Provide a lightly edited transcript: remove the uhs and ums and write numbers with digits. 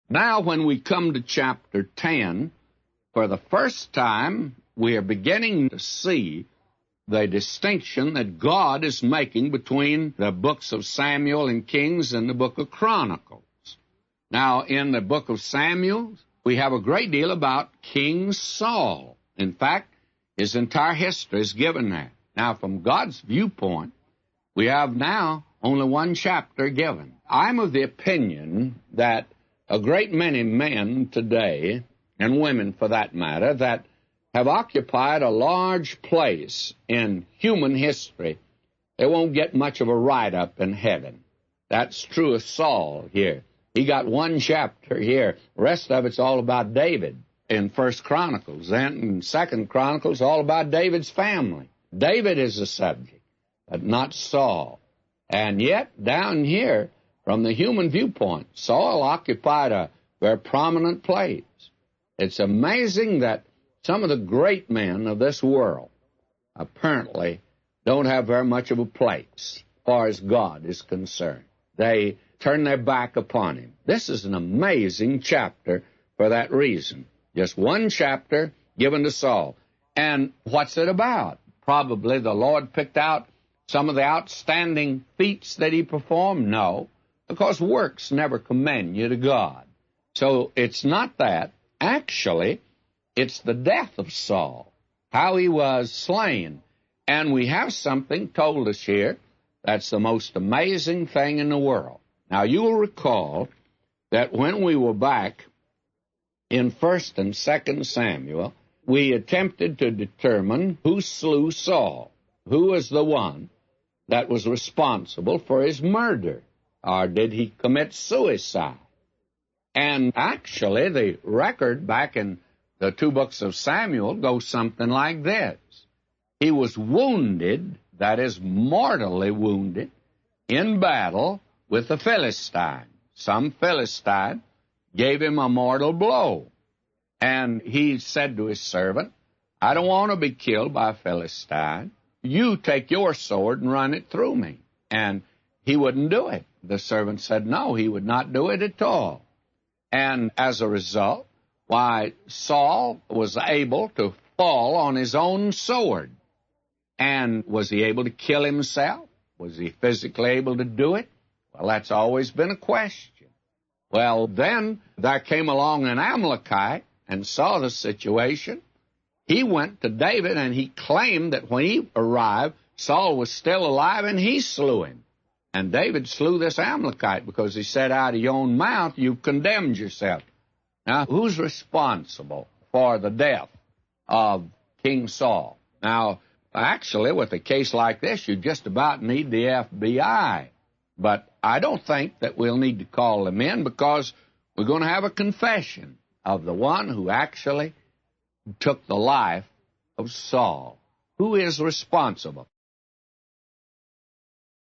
Now, when we come to chapter 10, for the first time, we are beginning to see the distinction that God is making between the books of Samuel and Kings and the book of Chronicles. Now, in the book of Samuel, we have a great deal about King Saul. In fact, his entire history is given there. Now, from God's viewpoint, we have now only one chapter given. I'm of the opinion that a great many men today, and women for that matter, that have occupied a large place in human history, they won't get much of a write-up in heaven. That's true of Saul here. He got one chapter here. The rest of it's all about David in 1 Chronicles. Then in 2 Chronicles, all about David's family. David is the subject, but not Saul. And yet, down here, from the human viewpoint, Saul occupied a very prominent place. It's amazing that some of the great men of this world apparently don't have very much of a place as far as God is concerned. They turn their back upon him. This is an amazing chapter for that reason. Just one chapter given to Saul. And what's it about? Probably the Lord picked out some of the outstanding feats that he performed? No, because works never commend you to God. So it's not that. Actually, it's the death of Saul, how he was slain. And we have something told us here that's the most amazing thing in the world. Now, you will recall that when we were back in 1st and 2nd Samuel, we attempted to determine who slew Saul, who was the one that was responsible for his murder, or did he commit suicide? And actually, the record back in the 2 books of Samuel goes something like this. He was wounded, that is, mortally wounded, in battle with the Philistine. Some Philistine gave him a mortal blow. And he said to his servant, I don't want to be killed by a Philistine. You take your sword and run it through me. And he wouldn't do it. The servant said no, he would not do it at all. And as a result, Saul was able to fall on his own sword. And was he able to kill himself? Was he physically able to do it? Well, that's always been a question. Well, then there came along an Amalekite and saw the situation. He went to David and he claimed that when he arrived, Saul was still alive and he slew him. And David slew this Amalekite because he said, out of your own mouth, you've condemned yourself. Now, who's responsible for the death of King Saul? Now, actually, with a case like this, you just about need the FBI. But I don't think that we'll need to call them in because we're going to have a confession of the one who actually took the life of Saul. Who is responsible?